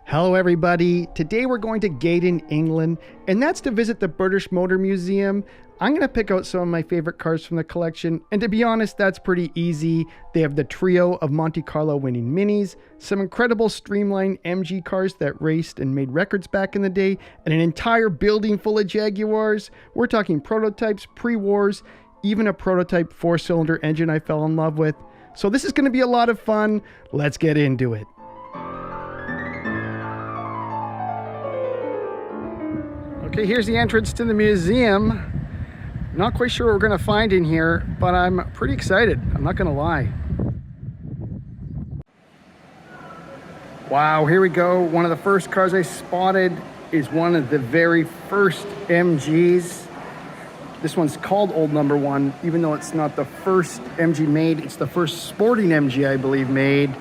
Hello everybody, today we're going to Gaydon, England, and that's to visit the British Motor Museum. I'm going to pick out some of my favorite cars from the collection, and to be honest, that's pretty easy. They have the trio of Monte Carlo winning minis, some incredible streamlined MG cars that raced and made records back in the day, and an entire building full of Jaguars. We're talking prototypes, pre-wars, even a prototype 4-cylinder engine I fell in love with. So this is going to be a lot of fun. Let's get into it. Okay, here's the entrance to the museum. Not quite sure what we're gonna find in here, but I'm pretty excited, I'm not gonna lie. Wow, here we go. One of the first cars I spotted is one of the very first MGs. This one's called Old Number One, even though it's not the first MG made. It's the first sporting MG, I believe, made.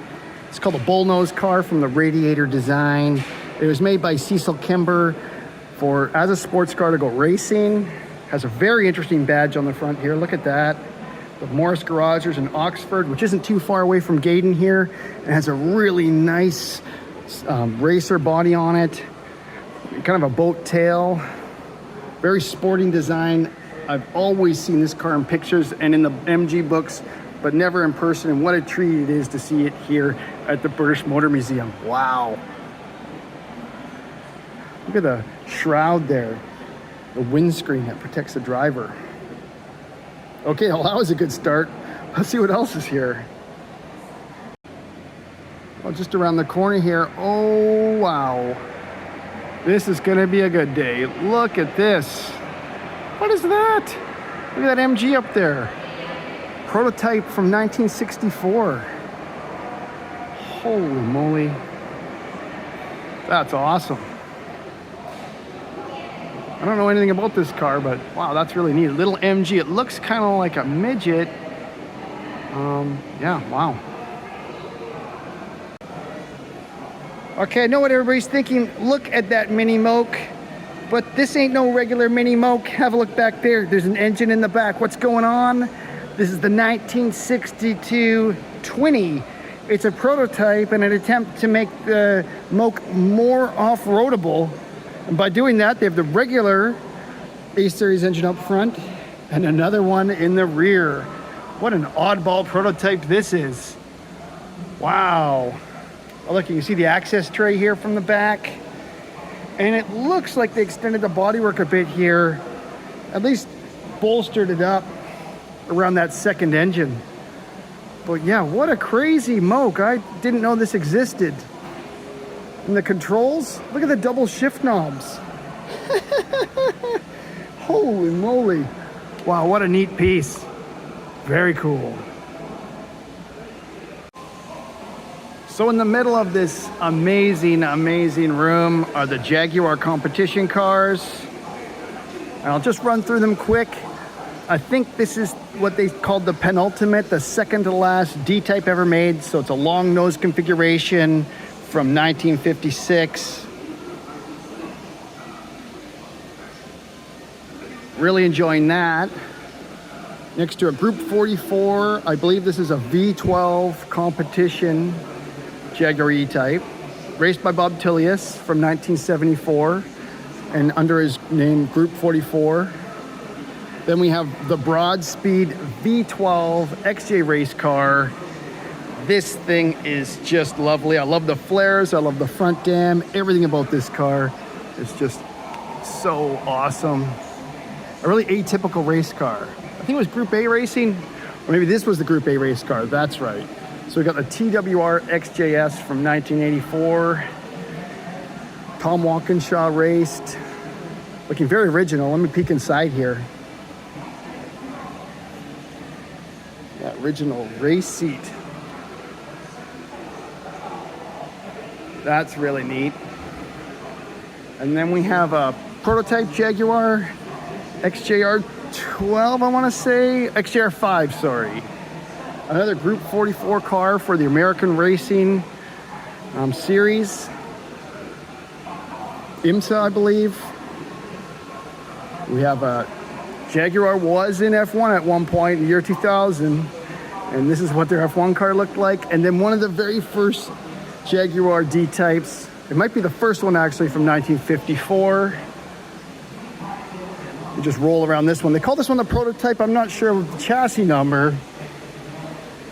It's called a bullnose car from the Radiator design. It was made by Cecil Kimber as a sports car to go racing. Has a very interesting badge on the front here. Look at that. The Morris Garagers in Oxford, which isn't too far away from Gaydon here. It has a really nice racer body on it. Kind of a boat tail. Very sporting design. I've always seen this car in pictures and in the MG books, but never in person. And what a treat it is to see it here at the British Motor Museum. Wow. Look at the shroud there. The windscreen that protects the driver. Okay, well, that was a good start. Let's see what else is here. Well, just around the corner here. Oh, wow. This is gonna be a good day. Look at this. What is that? Look at that MG up there. Prototype from 1964. Holy moly. That's awesome. I don't know anything about this car, but wow, that's really neat. Little MG. It looks kind of like a midget. Yeah, wow. Okay, I know what everybody's thinking. Look at that Mini Moke. But this ain't no regular Mini Moke. Have a look back there. There's an engine in the back. What's going on? This is the 1962 Twini. It's a prototype and an attempt to make the Moke more off-roadable. And by doing that, they have the regular A-Series engine up front and another one in the rear. What an oddball prototype this is. Wow. Oh, look, you can see the access tray here from the back. And it looks like they extended the bodywork a bit here, at least bolstered it up around that second engine. But yeah, what a crazy Moke. I didn't know this existed. And the controls, look at the double shift knobs. Holy moly. Wow, what a neat piece. Very cool. So in the middle of this amazing, amazing room are the Jaguar competition cars. And I'll just run through them quick. I think this is what they called the penultimate, the second to last D-type ever made. So it's a long nose configuration from 1956. Really enjoying that. Next to a Group 44, I believe this is a V12 competition Jaguar E-type, raced by Bob Tillius from 1974 and under his name Group 44. Then we have the Broadspeed V12 XJ race car. This thing is just lovely. I love the flares, I love the front dam. Everything about this car is just so awesome. A really atypical race car. I think it was Group A racing, or maybe this was the Group A race car, that's right. So we got the TWR XJS from 1984. Tom Walkinshaw raced. Looking very original. Let me peek inside here. That original race seat. That's really neat. And then we have a prototype Jaguar XJR12, I want to say. XJR5, sorry. Another Group 44 car for the American Racing series. IMSA, I believe. We have a Jaguar was in F1 at one point in the year 2000. And this is what their F1 car looked like. And then one of the very first Jaguar D-types It might be the first one actually from 1954. You just roll around this one. They call this one the prototype. I'm not sure of the chassis number,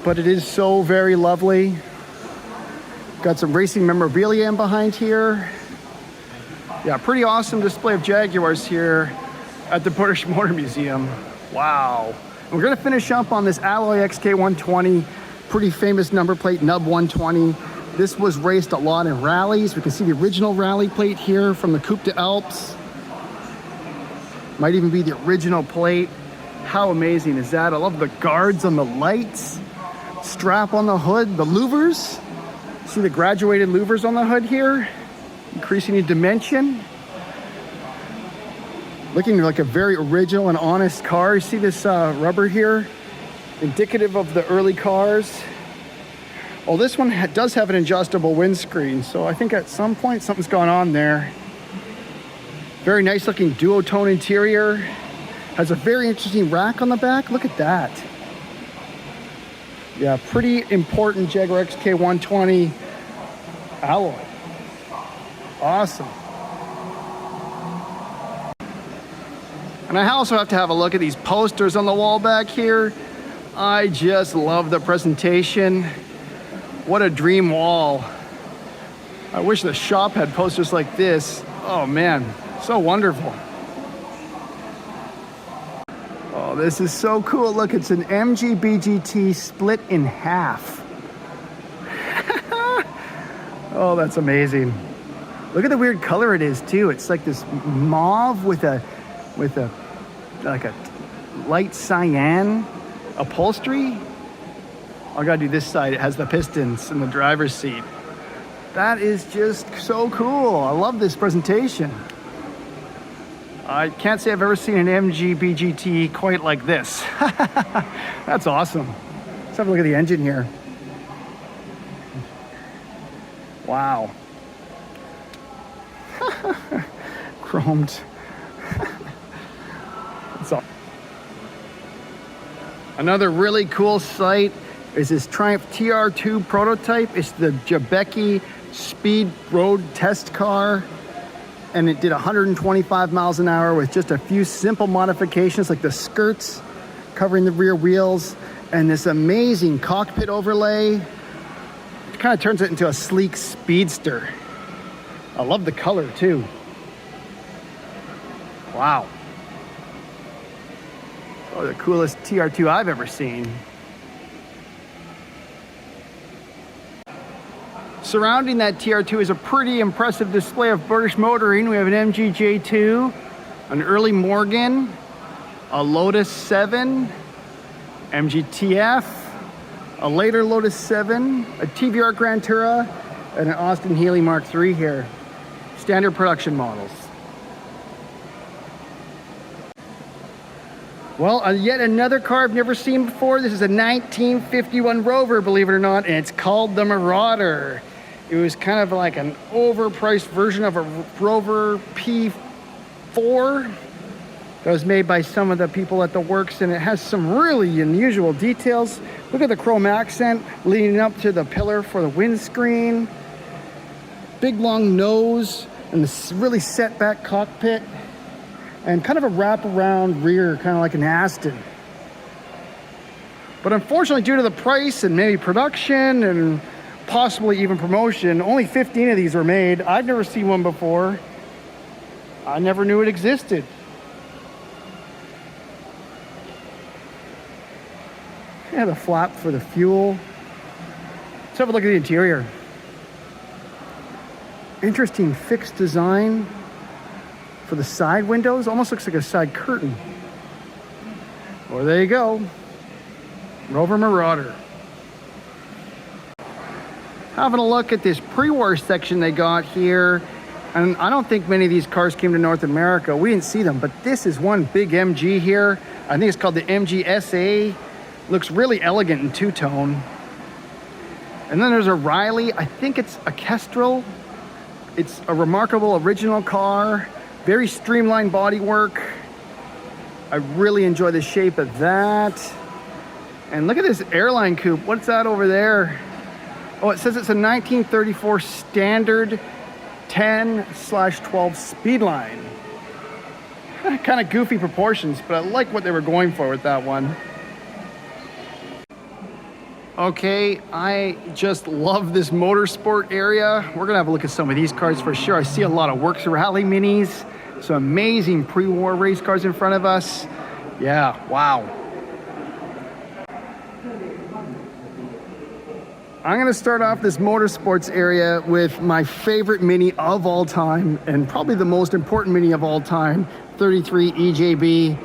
but it is so very lovely. Got some racing memorabilia in behind here. Yeah, pretty awesome display of Jaguars here at the British Motor Museum. Wow. We're gonna finish up on this Alloy XK120, pretty famous number plate, Nub 120. This was raced a lot in rallies. We can see the original rally plate here from the Coupe de Alps. Might even be the original plate. How amazing is that? I love the guards on the lights, strap on the hood, the louvers. See the graduated louvers on the hood here, increasing in dimension. Looking like a very original and honest car. You see this rubber here, indicative of the early cars. Oh, this one does have an adjustable windscreen, so I think at some point something's gone on there. Very nice looking duotone interior. Has a very interesting rack on the back. Look at that. Yeah, pretty important Jaguar XK120 alloy. Awesome. And I also have to have a look at these posters on the wall back here. I just love the presentation. What a dream wall. I wish the shop had posters like this. Oh man, so wonderful. Oh, this is so cool. Look, it's an MGB GT split in half. Oh, that's amazing. Look at the weird color it is too. It's like this mauve with a like a light cyan upholstery. I gotta do this side. It has the pistons in the driver's seat. That is just so cool. I love this presentation. I can't say I've ever seen an MGB GT quite like this. That's awesome. Let's have a look at the engine here. Wow. Chromed. Another really cool sight is this Triumph TR2 prototype. It's the Jabbeke speed road test car. And it did 125 miles an hour with just a few simple modifications like the skirts covering the rear wheels and this amazing cockpit overlay. It kind of turns it into a sleek speedster. I love the color too. Wow. Oh, the coolest TR2 I've ever seen. Surrounding that TR2 is a pretty impressive display of British motoring. We have an MG J2, an early Morgan, a Lotus 7, MG TF, a later Lotus 7, a TVR Grand Tourer, and an Austin Healey Mark III here. Standard production models. Well, yet another car I've never seen before. This is a 1951 Rover, believe it or not, and it's called the Marauder. It was kind of like an overpriced version of a Rover P4 that was made by some of the people at the works, and it has some really unusual details. Look at the chrome accent leading up to the pillar for the windscreen. Big long nose and this really set back cockpit. And kind of a wraparound rear, kind of like an Aston. But unfortunately, due to the price and maybe production and possibly even promotion, only 15 of these were made. I've never seen one before. I never knew it existed. Yeah, the flap for the fuel. Let's have a look at the interior. Interesting fixed design. For the side windows, almost looks like a side curtain. Well, there you go. Rover Marauder. Having a look at this pre-war section they got here. And I don't think many of these cars came to North America. We didn't see them, but this is one big MG here. I think it's called the MG SA. Looks really elegant in two-tone. And then there's a Riley. I think it's a Kestrel. It's a remarkable original car. Very streamlined bodywork. I really enjoy the shape of that. And look at this airline coupe. What's that over there? Oh, it says it's a 1934 standard 10/12 speed line. Kind of goofy proportions, but I like what they were going for with that one. Okay, I just love this motorsport area. We're gonna have a look at some of these cars for sure. I see a lot of Works Rally minis, some amazing pre-war race cars in front of us. Yeah, wow. I'm gonna start off this motorsports area with my favorite Mini of all time, and probably the most important Mini of all time, 33 EJB.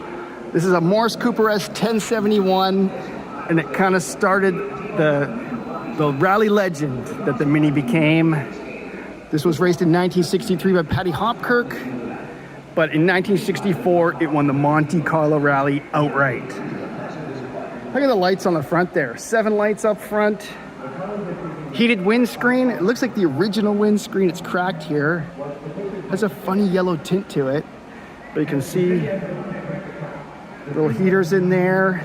This is a Morris Cooper S 1071, and it kind of started the rally legend that the Mini became. This was raced in 1963 by Paddy Hopkirk, but in 1964 it won the Monte Carlo Rally outright. Look at the lights on the front there. 7 lights up front. Heated windscreen. It looks like the original windscreen. It's cracked here. Has a funny yellow tint to it, but you can see little heaters in there.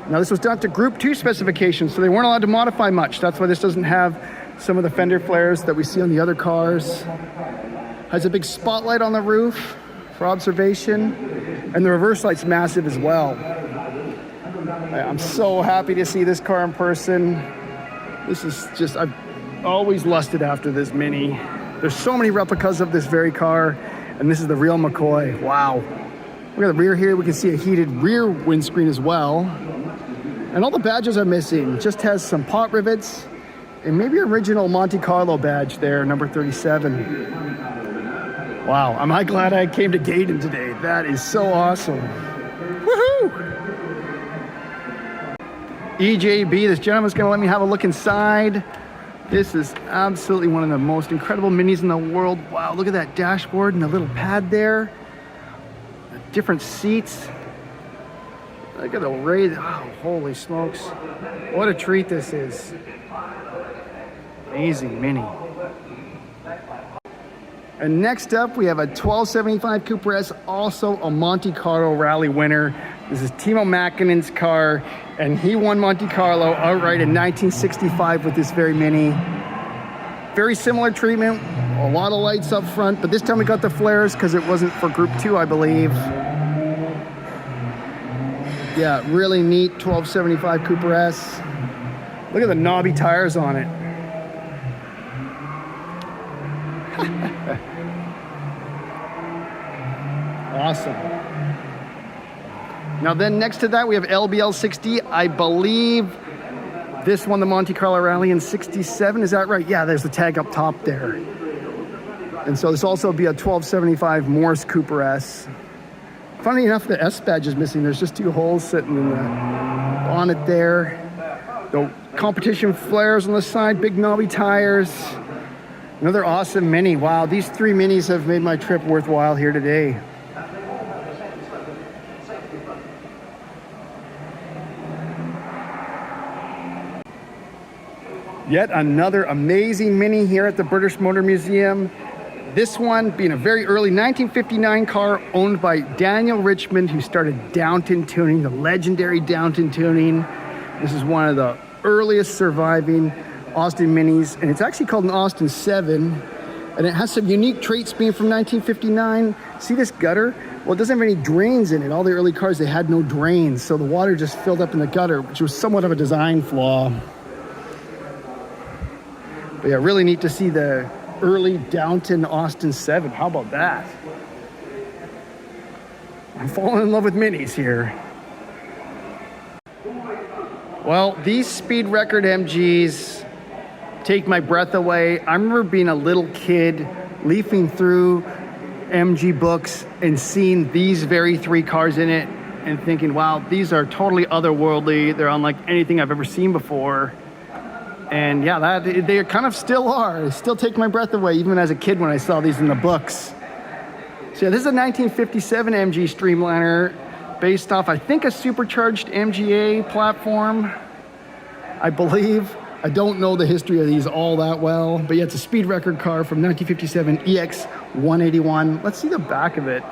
Now this was done to Group 2 specifications, so they weren't allowed to modify much. That's why this doesn't have some of the fender flares that we see on the other cars. Has a big spotlight on the roof for observation, and the reverse light's massive as well. I'm so happy to see this car in person. This is just, I've always lusted after this Mini. There's so many replicas of this very car, and this is the real McCoy. Wow. Look at the rear here. We can see a heated rear windscreen as well. And all the badges are missing. Just has some pot rivets and maybe original Monte Carlo badge there, number 37. Wow, am I glad I came to Gaydon today. That is so awesome. Woohoo! EJB, this gentleman's gonna let me have a look inside. This is absolutely one of the most incredible Minis in the world. Wow, look at that dashboard and the little pad there. The different seats. Look at the raise. Oh, holy smokes. What a treat this is. Amazing Mini. And next up, we have a 1275 Cooper S, also a Monte Carlo Rally winner. This is Timo Mäkinen's car, and he won Monte Carlo outright in 1965 with this very Mini. Very similar treatment, a lot of lights up front, but this time we got the flares because it wasn't for Group 2, I believe. Yeah, really neat 1275 Cooper S. Look at the knobby tires on it. Awesome. Now then, next to that, we have LBL 60. I believe this won the Monte Carlo Rally in 67. Is that right? Yeah, there's the tag up top there. And so this also be a 1275 Morris Cooper S. Funny enough, the S badge is missing. There's just 2 holes sitting in the bonnet there. The competition flares on the side, big knobby tires. Another awesome Mini. Wow, these 3 Minis have made my trip worthwhile here today. Yet another amazing Mini here at the British Motor Museum. This one being a very early 1959 car owned by Daniel Richmond, who started Downton tuning, the legendary Downton tuning. This is one of the earliest surviving Austin Minis, and it's actually called an Austin 7, and it has some unique traits being from 1959. See this gutter? Well, it doesn't have any drains in it. All the early cars, they had no drains, so the water just filled up in the gutter, which was somewhat of a design flaw. But yeah, really neat to see the early Downton Austin 7. How about that? I'm falling in love with Minis here. Well, these speed record MGs take my breath away. I remember being a little kid leafing through MG books and seeing these very 3 cars in it and thinking, wow, these are totally otherworldly. They're unlike anything I've ever seen before. And yeah, they kind of still are. They still take my breath away, even as a kid when I saw these in the books. So yeah, this is a 1957 MG Streamliner based off, I think, a supercharged MGA platform, I believe. I don't know the history of these all that well, but yeah, it's a speed record car from 1957 EX 181. Let's see the back of it.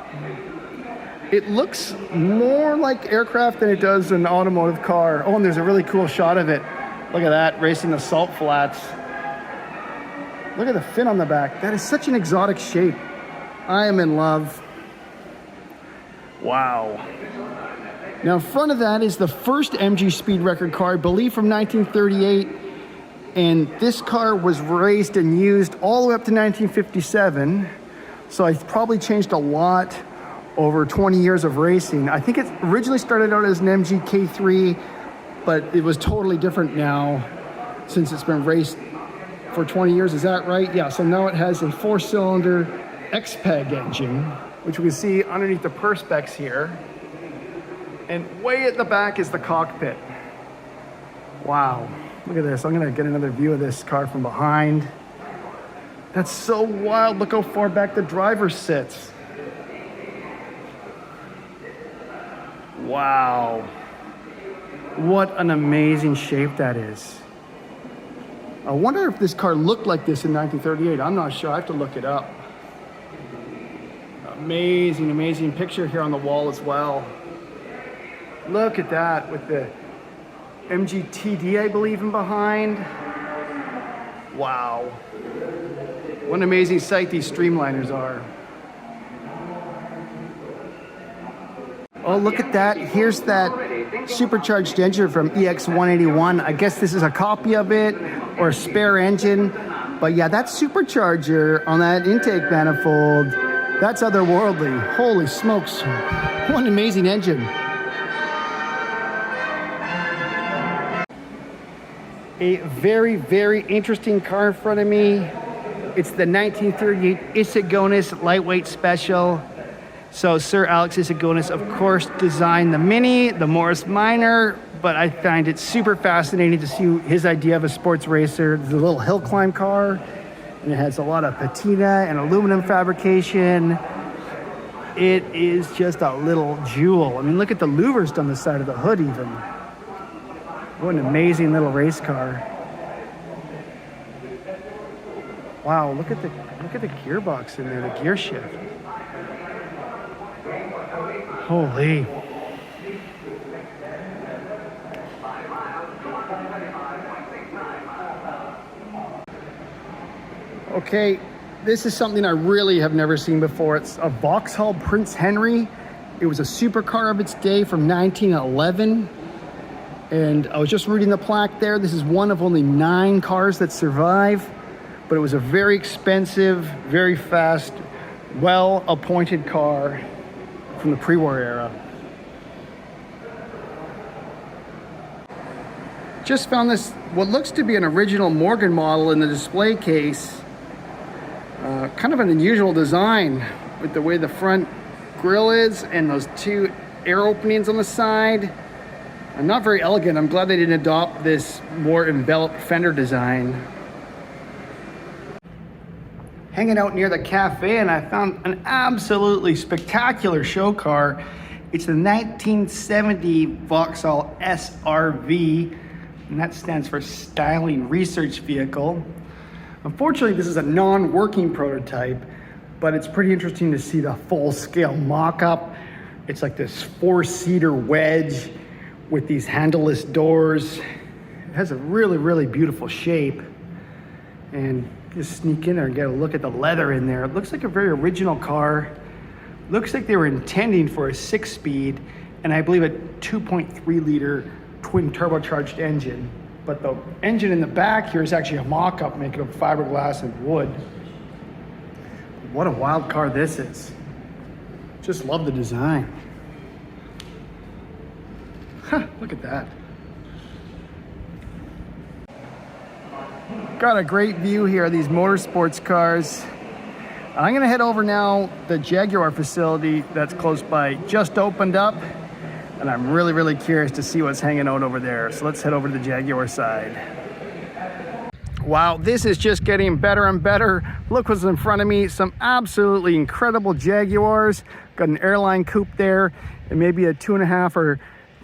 It looks more like aircraft than it does an automotive car. Oh, and there's a really cool shot of it. Look at that, racing the salt flats. Look at the fin on the back. That is such an exotic shape. I am in love. Wow. Now in front of that is the first MG speed record car, I believe from 1938. And this car was raced and used all the way up to 1957. So it's probably changed a lot over 20 years of racing. I think it originally started out as an MG K3, but it was totally different now since it's been raced for 20 years. Is that right? Yeah, so now it has a 4-cylinder XPEG engine, which we can see underneath the perspex here. And way at the back is the cockpit. Wow, look at this. I'm gonna get another view of this car from behind. That's so wild. Look how far back the driver sits. Wow. What an amazing shape that is. I wonder if this car looked like this in 1938. I'm not sure. I have to look it up. Amazing, amazing picture here on the wall as well. Look at that with the MGTD, I believe, in behind. Wow. What an amazing sight these streamliners are. Oh, look at that. Here's that supercharged engine from EX181. I guess this is a copy of it or a spare engine. But yeah, that supercharger on that intake manifold, that's otherworldly. Holy smokes. What an amazing engine. A very, very interesting car in front of me. It's the 1938 Issigonis Lightweight Special. So Sir Alex Issigonis, of course, designed the Mini, the Morris Minor, but I find it super fascinating to see his idea of a sports racer. It's a little hill climb car, and it has a lot of patina and aluminum fabrication. It is just a little jewel. I mean, look at the louvers down the side of the hood even. What an amazing little race car. Wow, look at the gearbox in there, the gear shift. Holy. Okay, this is something I really have never seen before. It's a Vauxhall Prince Henry. It was a supercar of its day from 1911. And I was just reading the plaque there. This is one of only 9 cars that survive, but it was a very expensive, very fast, well-appointed car from the pre-war era. Just found this, what looks to be an original Morgan model in the display case. Kind of an unusual design with the way the front grille is and those 2 air openings on the side. Not very elegant. I'm glad they didn't adopt this more enveloped fender design. Hanging out near the cafe, and I found an absolutely spectacular show car. It's the 1970 Vauxhall SRV, and that stands for Styling Research Vehicle. Unfortunately, this is a non-working prototype, but it's pretty interesting to see the full-scale mock-up. It's like this 4-seater wedge with these handleless doors. It has a really, really beautiful shape. And just sneak in there and get a look at the leather in there. It looks like a very original car. Looks like they were intending for a 6-speed, and I believe a 2.3 liter twin turbocharged engine. But the engine in the back here is actually a mock-up making of fiberglass and wood. What a wild car this is. Just love the design. Huh, look at that. Got a great view here of these motorsports cars. I'm gonna head over now. The Jaguar facility that's close by just opened up, and I'm really, really curious to see what's hanging out over there. So let's head over to the Jaguar side. Wow, this is just getting better and better. Look what's in front of me. Some absolutely incredible Jaguars. Got an airline coupe there, and maybe a 2.5 or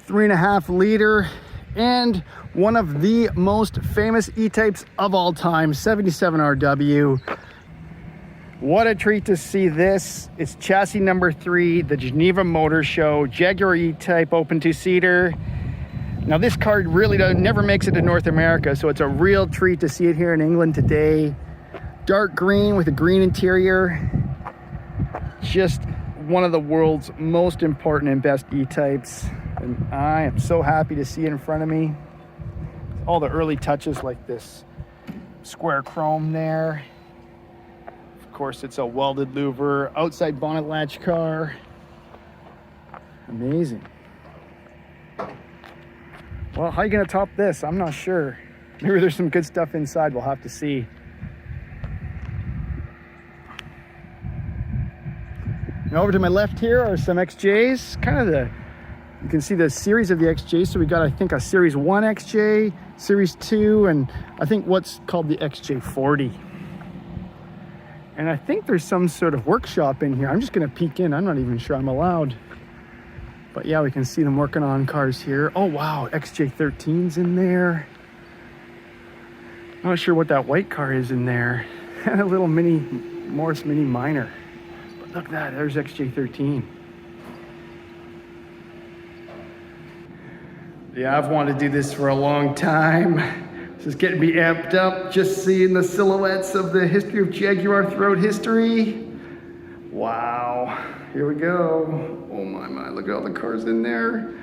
3.5 liter, and one of the most famous E-types of all time, 77 RW. What a treat to see this. It's chassis number 3, the Geneva Motor Show, Jaguar E-type open 2-seater. Now this car really never makes it to North America, so it's a real treat to see it here in England today. dark green with a green interior. Just one of the world's most important and best E-types. And I am so happy to see it in front of me. All the early touches like this square chrome there. Of course, it's a welded louver, outside bonnet latch car. Amazing. Well, how are you gonna top this? I'm not sure. Maybe there's some good stuff inside, we'll have to see. Now over to my left here are some XJs, you can see the series of the XJs. So we got, I think, a Series 1 XJ, Series 2, and I think what's called the XJ40. And I think there's some sort of workshop in here. I'm just gonna peek in. I'm not even sure I'm allowed. But yeah, we can see them working on cars here. Oh wow, XJ13's in there. Not sure what that white car is in there. And a little Morris Mini Minor. But look at that, there's XJ13. Yeah, I've wanted to do this for a long time. This is getting me amped up, just seeing the silhouettes of the history of Jaguar throughout history. Wow, here we go. Oh my, look at all the cars in there.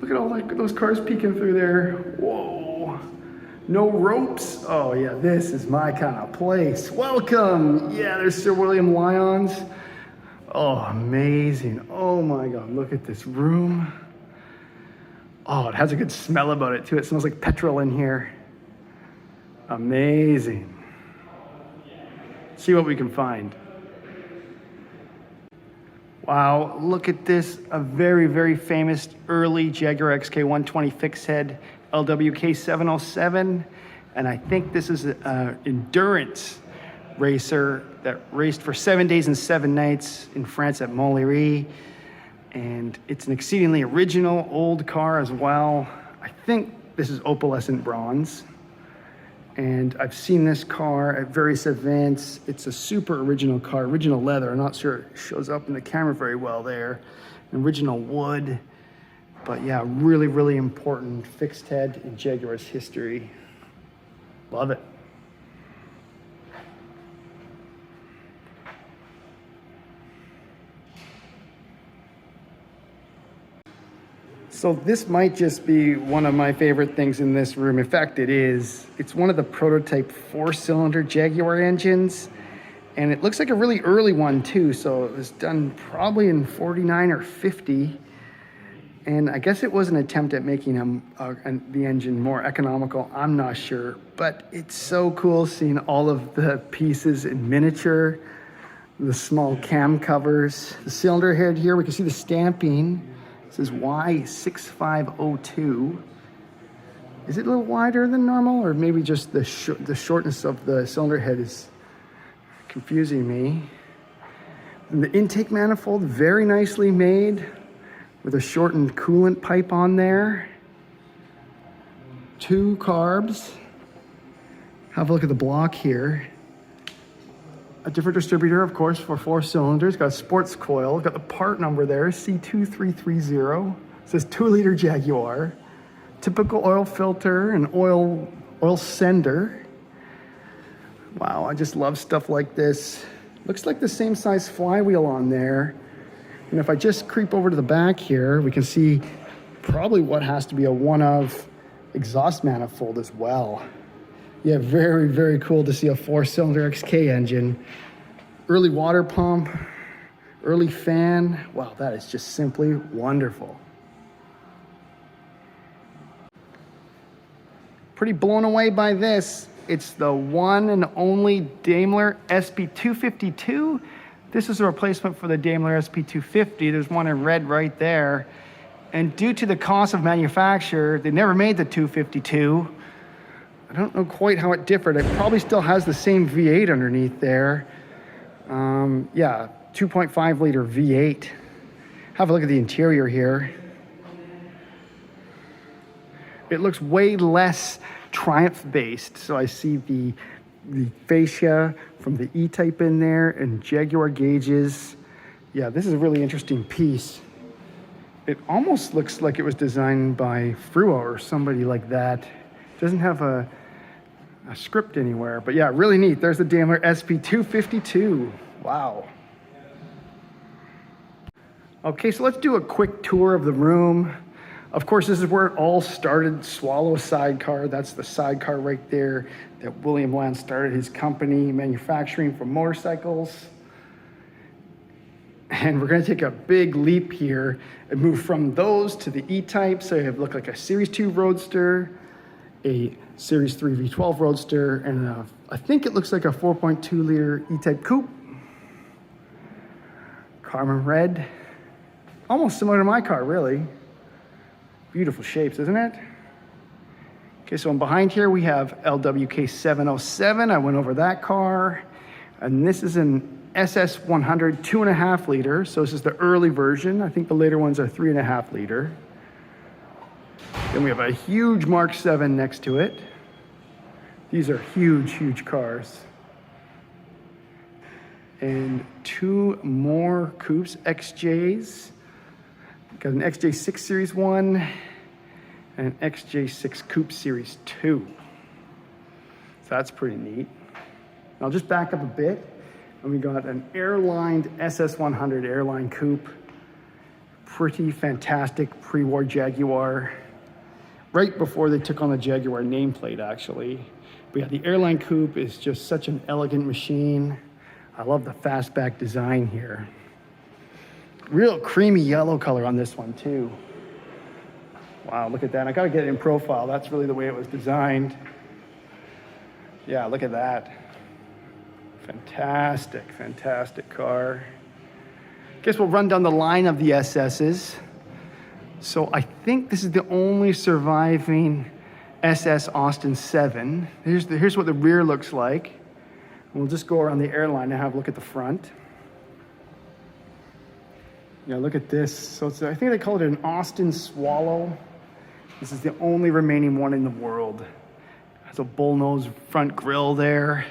Look at all those cars peeking through there. Whoa, no ropes. Oh yeah, this is my kind of place. Welcome. Yeah, there's Sir William Lyons. Oh, amazing. Oh my God, look at this room. Oh, it has a good smell about it too. It smells like petrol in here. Amazing. See what we can find. Wow, look at this. A very, very famous early Jaguar XK 120 fixed head LWK 707. And I think this is an endurance racer that raced for 7 days and 7 nights in France at Montlhéry. And it's an exceedingly original old car as well. I think this is opalescent bronze. And I've seen this car at various events. It's a super original car, original leather. I'm not sure it shows up in the camera very well there. Original wood. But yeah, really, really important fixed head in Jaguar's history. Love it. So this might just be one of my favorite things in this room. In fact, it is. It's one of the prototype 4-cylinder Jaguar engines. And it looks like a really early one too. So it was done probably in 49 or 50. And I guess it was an attempt at making the engine more economical. I'm not sure, but it's so cool seeing all of the pieces in miniature, the small cam covers, the cylinder head here. We can see the stamping. This is Y6502. Is it a little wider than normal, or maybe just the shortness of the cylinder head is confusing me? And the intake manifold, very nicely made with a shortened coolant pipe on there. 2 carbs. Have a look at the block here. A different distributor, of course, for 4 cylinders. Got a sports coil. Got the part number there, C2330. It says 2-liter Jaguar. Typical oil filter and oil sender. Wow, I just love stuff like this. Looks like the same size flywheel on there. And if I just creep over to the back here, we can see probably what has to be a one-of exhaust manifold as well. Yeah, very, very cool to see a 4-cylinder XK engine. Early water pump, early fan. Wow, that is just simply wonderful. Pretty blown away by this. It's the one and only Daimler SP252. This is a replacement for the Daimler SP250. There's one in red right there. And due to the cost of manufacture, they never made the 252. I don't know quite how it differed. It probably still has the same V8 underneath there. Yeah, 2.5 liter V8. Have a look at the interior here. It looks way less Triumph based. So I see the fascia from the E-type in there and Jaguar gauges. Yeah, this is a really interesting piece. It almost looks like it was designed by Frua or somebody like that. It doesn't have a a script anywhere. But yeah, really neat. There's the Daimler SP252. Wow. Okay, so let's do a quick tour of the room. Of course, this is where it all started, Swallow sidecar. That's the sidecar right there that William Lance started his company manufacturing for motorcycles. And we're gonna take a big leap here and move from those to the E-type. So you have look like a Series 2 Roadster, a Series 3 V12 Roadster, and I think it looks like a 4.2 liter E-type coupe. Carmine red. Almost similar to my car, really. Beautiful shapes, isn't it? Okay, so behind here we have LWK 707. I went over that car. And this is an SS100 2.5 liter. So this is the early version. I think the later ones are 3.5 liter. Then we have a huge Mark 7 next to it. These are huge, huge cars. And two more coupes, XJs. Got an XJ6 Series 1 and an XJ6 Coupe Series 2. So that's pretty neat. I'll just back up a bit. And we got an airlined SS100 airline coupe. Pretty fantastic pre-war Jaguar. Right before they took on the Jaguar nameplate, actually. But yeah, the airline coupe is just such an elegant machine. I love the fastback design here. Real creamy yellow color on this one too. Wow, look at that. I gotta get it in profile. That's really the way it was designed. Yeah, look at that. Fantastic, fantastic car. Guess we'll run down the line of the SS's. So I think this is the only surviving SS Austin 7. Here's what the rear looks like. We'll just go around the airline and have a look at the front. Yeah, look at this. So I think they call it an Austin Swallow. This is the only remaining one in the world. It has a bullnose front grille there.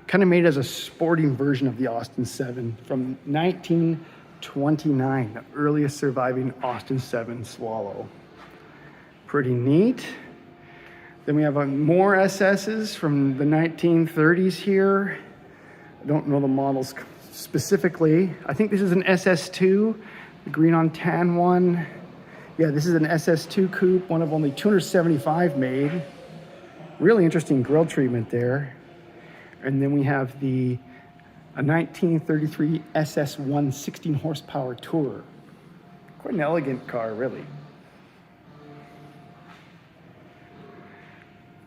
Kind of made as a sporting version of the Austin 7 from 1929, the earliest surviving Austin 7 Swallow. Pretty neat. Then we have more SS's from the 1930s here. I don't know the models specifically. I think this is an SS2, the green on tan one. Yeah, this is an SS2 coupe, one of only 275 made. Really interesting grille treatment there. And then we have a 1933 SS1 16 horsepower Tourer. Quite an elegant car, really.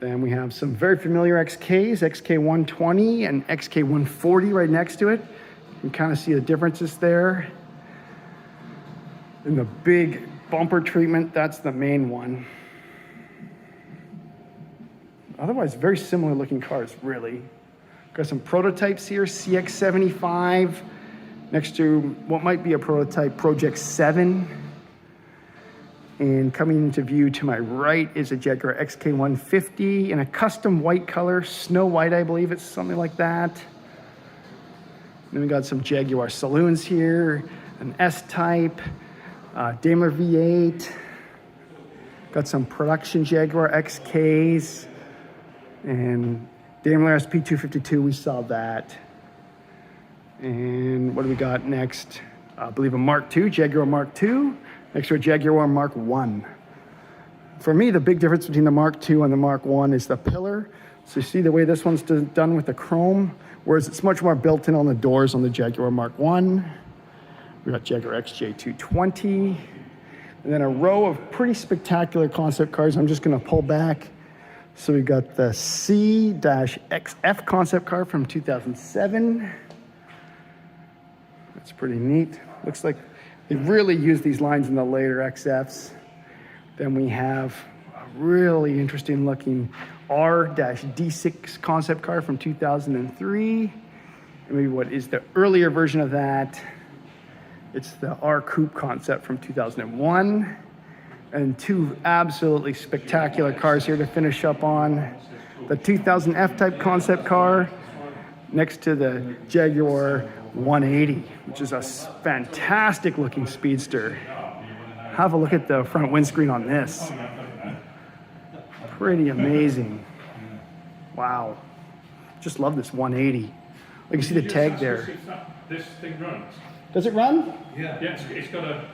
Then we have some very familiar XKs, XK120 and XK140 right next to it. You can kind of see the differences there. And the big bumper treatment, that's the main one. Otherwise, very similar looking cars, really. Got some prototypes here, CX75, next to what might be a prototype, Project 7. And coming into view to my right is a Jaguar XK150 in a custom white color, snow white, I believe it's something like that. Then we got some Jaguar saloons here, an S-type, Daimler V8. Got some production Jaguar XKs and Daimler SP252, we saw that. And what do we got next? I believe a Mark II, Jaguar Mark II, next to a Jaguar Mark I. For me, the big difference between the Mark II and the Mark I is the pillar. So you see the way this one's done with the chrome, whereas it's much more built in on the doors on the Jaguar Mark I. We got Jaguar XJ220, and then a row of pretty spectacular concept cars. I'm just gonna pull back. So we got the C-XF concept car from 2007. That's pretty neat. Looks like they really used these lines in the later XFs. Then we have a really interesting looking R-D6 concept car from 2003. And maybe what is the earlier version of that? It's the R Coupe concept from 2001. And two absolutely spectacular cars here to finish up on. The 2000 F-type concept car next to the Jaguar 180, which is a fantastic looking speedster. Have a look at the front windscreen on this. Pretty amazing. Wow. Just love this 180. Like you see the tag there. This thing runs. Does it run? Yeah. Yeah, it's got a.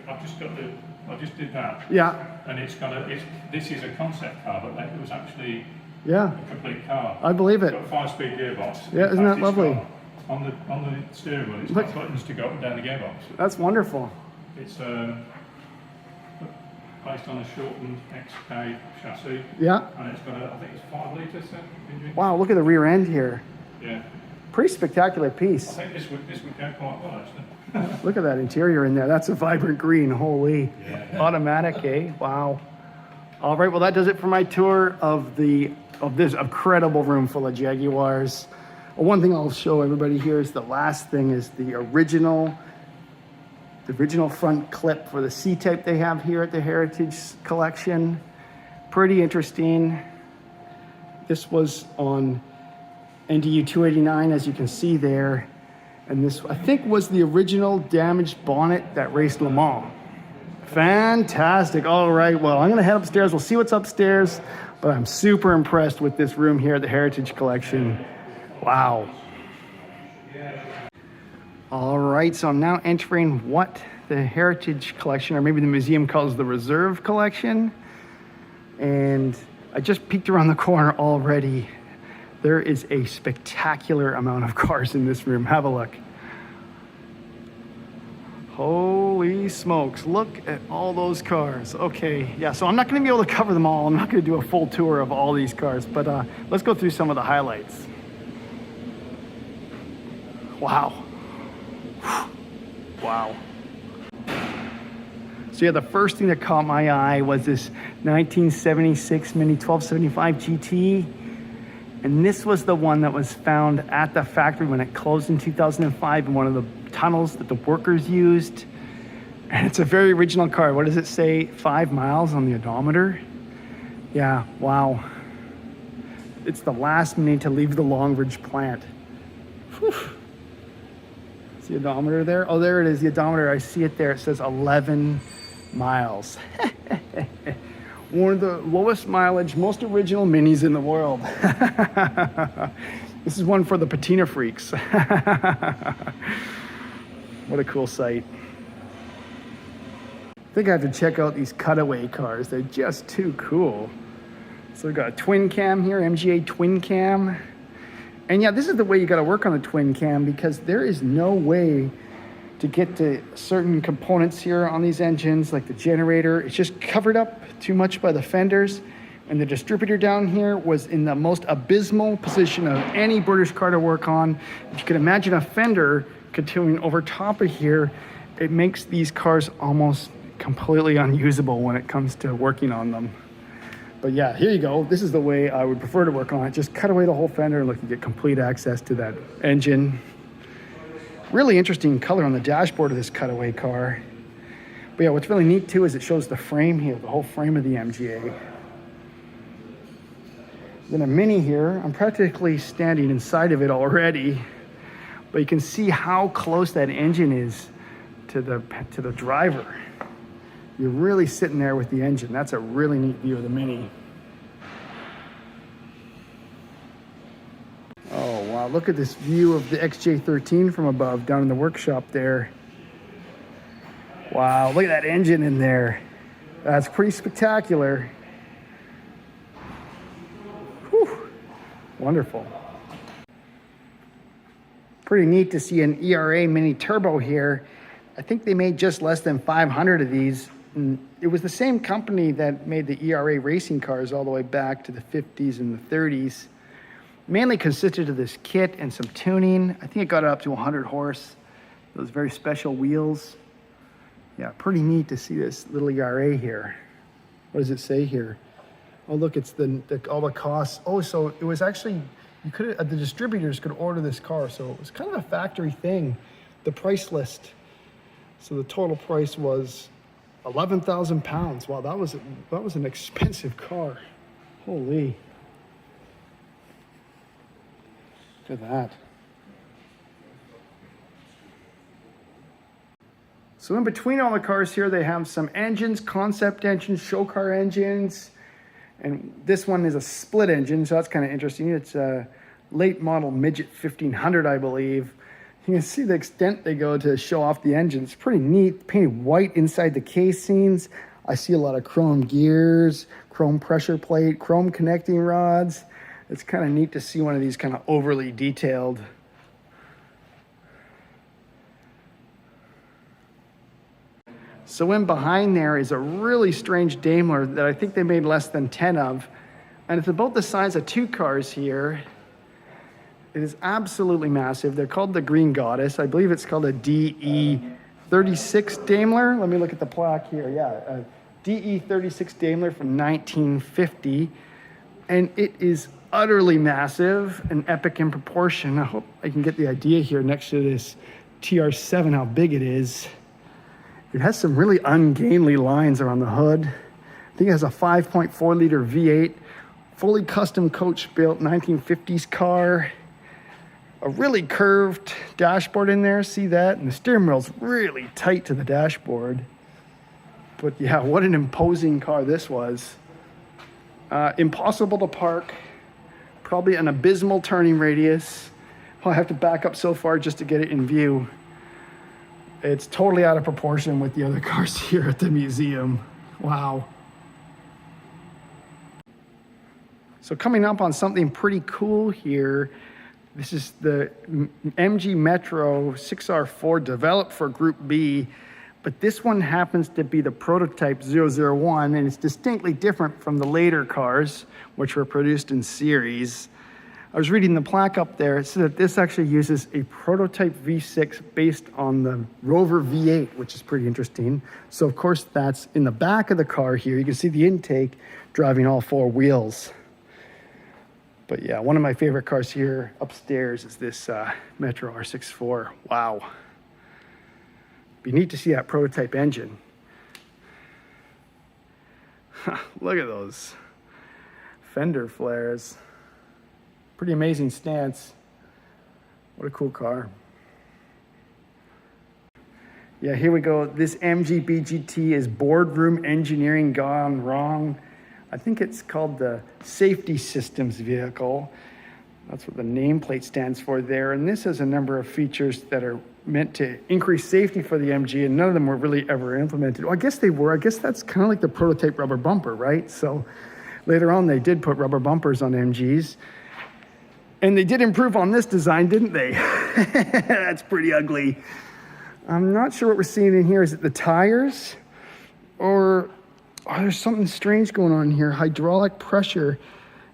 I just did that. Yeah. And it's got a. This is a concept car, but it was actually a complete car. I believe it. It's got a 5-speed gearbox. Yeah, isn't that lovely? On the steering wheel, it's got buttons to go up and down the gearbox. That's wonderful. It's based on a shortened XK chassis. Yeah. And it's got I think it's 5 litre engine. Wow, look at the rear end here. Yeah. Pretty spectacular piece. I think this would go quite well, actually. Look at that interior in there. That's a vibrant green. Holy. Yeah. Automatic, eh? Wow. All right, well, that does it for my tour of this incredible room full of Jaguars. One thing I'll show everybody here is the last thing is the original front clip for the C-type they have here at the Heritage Collection. Pretty interesting. This was on NDU 289, as you can see there. And this, I think, was the original damaged bonnet that raced Le Mans. Fantastic. All right, well, I'm gonna head upstairs. We'll see what's upstairs, but I'm super impressed with this room here at the Heritage Collection. Wow. All right, so I'm now entering what the Heritage Collection, or maybe the museum calls the Reserve Collection. And I just peeked around the corner already. There is a spectacular amount of cars in this room. Have a look. Holy smokes, look at all those cars. Okay, yeah, so I'm not gonna be able to cover them all. I'm not gonna do a full tour of all these cars, but let's go through some of the highlights. Wow. Wow. So yeah, the first thing that caught my eye was this 1976 Mini 1275 GT. And this was the one that was found at the factory when it closed in 2005 in one of the tunnels that the workers used. And it's a very original car. What does it say? 5 miles on the odometer? Yeah, wow. It's the last Mini to leave the Longridge plant. Whew. Is the odometer there? Oh, there it is, the odometer. I see it there. It says 11 miles. One of the lowest mileage, most original Minis in the world. This is one for the patina freaks. What a cool sight. I think I have to check out these cutaway cars. They're just too cool. So we've got a twin cam here, MGA twin cam. And yeah, this is the way you gotta work on the twin cam, because there is no way to get to certain components here on these engines, like the generator. It's just covered up too much by the fenders. And the distributor down here was in the most abysmal position of any British car to work on. If you can imagine a fender continuing over top of here, it makes these cars almost completely unusable when it comes to working on them. But yeah, here you go. This is the way I would prefer to work on it. Just cut away the whole fender and look, you get complete access to that engine. Really interesting color on the dashboard of this cutaway car. But yeah, what's really neat too is it shows the frame here, the whole frame of the MGA. Then a Mini here, I'm practically standing inside of it already, but you can see how close that engine is to the driver. You're really sitting there with the engine. That's a really neat view of the Mini. Oh wow, look at this view of the XJ13 from above down in the workshop there. Wow, look at that engine in there. That's pretty spectacular. Whew. Wonderful. Pretty neat to see an ERA Mini Turbo here. I think they made just less than 500 of these. And it was the same company that made the ERA racing cars all the way back to the 50s and the 30s. Mainly consisted of this kit and some tuning. I think it got up to 100 horse. Those very special wheels. Yeah, pretty neat to see this little ERA here. What does it say here? Oh, look, it's all the costs. Oh, so it was actually, you could the distributors could order this car, so it was kind of a factory thing. The price list. So the total price was 11,000 pounds. Wow, that was an expensive car. Holy. Look at that. So in between all the cars here, they have some engines, concept engines, show car engines, And this one is a split engine, so that's kind of interesting. It's a late model Midget 1500, I believe. You can see the extent they go to show off the engine. It's pretty neat, painted white inside the casings. I see a lot of chrome gears, chrome pressure plate, chrome connecting rods. It's kind of neat to see one of these kind of overly detailed. So in behind there is a really strange Daimler that I think they made less than 10 of. And it's about the size of two cars here. It is absolutely massive. They're called the Green Goddess. I believe it's called a DE36 Daimler. Let me look at the plaque here. Yeah, a DE36 Daimler from 1950. And it is utterly massive and epic in proportion. I hope I can get the idea here next to this TR7, how big it is. It has some really ungainly lines around the hood. I think it has a 5.4 liter V8, fully custom coach built 1950s car. A really curved dashboard in there, see that? And the steering wheel's really tight to the dashboard. But yeah, what an imposing car this was. Impossible to park, probably an abysmal turning radius. I'll have to back up so far just to get it in view. It's totally out of proportion with the other cars here at the museum. Wow. So coming up on something pretty cool here, this is the MG Metro 6R4 developed for Group B, but this one happens to be the prototype 001, and it's distinctly different from the later cars, which were produced in series. I was reading the plaque up there. It said that this actually uses a prototype V6 based on the Rover V8, which is pretty interesting. So of course that's in the back of the car here. You can see the intake driving all four wheels. But yeah, one of my favorite cars here upstairs is this Metro R64. Wow. Be neat to see that prototype engine. Look at those fender flares. Pretty amazing stance. What a cool car. Yeah, here we go. This MGB GT is boardroom engineering gone wrong. I think it's called the Safety Systems Vehicle. That's what the nameplate stands for there. And this has a number of features that are meant to increase safety for the MG, and none of them were really ever implemented. Well, I guess they were. I guess that's kind of like the prototype rubber bumper, right? So later on, they did put rubber bumpers on MGs. And they did improve on this design, didn't they? That's pretty ugly. I'm not sure what we're seeing in here. Is it the tires? Or there's something strange going on here. Hydraulic pressure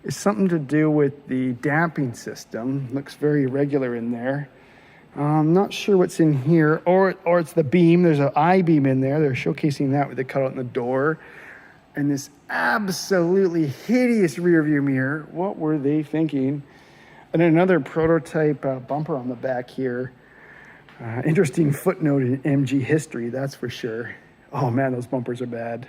is something to do with the damping system. Looks very irregular in there. I'm not sure what's in here. Or it's the beam. There's an I-beam in there. They're showcasing that with the cutout in the door. And this absolutely hideous rear view mirror. What were they thinking? And another prototype bumper on the back here. Interesting footnote in MG history, that's for sure. Oh man, those bumpers are bad.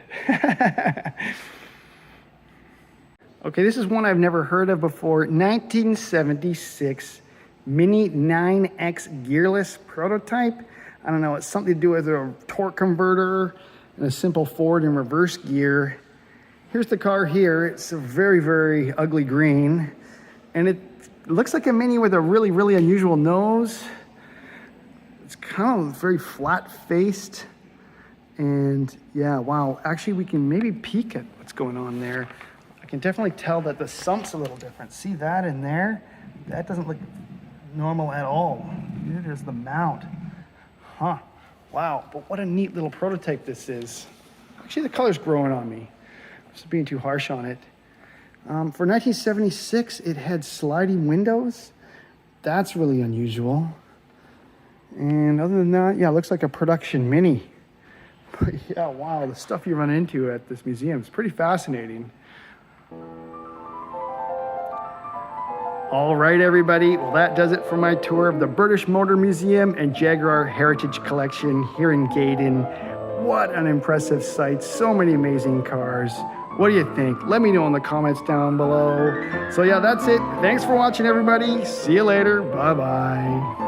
Okay, this is one I've never heard of before. 1976 Mini 9X gearless prototype. I don't know, it's something to do with a torque converter and a simple forward and reverse gear. Here's the car here. It's a very, very ugly green. And it looks like a Mini with a really, really unusual nose. It's kind of very flat-faced. And yeah, wow. Actually, we can maybe peek at what's going on there. I can definitely tell that the sump's a little different. See that in there? That doesn't look normal at all. There's the mount. Huh. Wow. But what a neat little prototype this is. Actually, the color's growing on me. I'm just being too harsh on it. For 1976, it had sliding windows. That's really unusual. And other than that, yeah, it looks like a production Mini. But yeah, wow, the stuff you run into at this museum is pretty fascinating. All right, everybody. Well, that does it for my tour of the British Motor Museum and Jaguar Heritage Collection here in Gaydon. What an impressive site. So many amazing cars. What do you think? Let me know in the comments down below. So yeah, that's it. Thanks for watching, everybody. See you later. Bye-bye.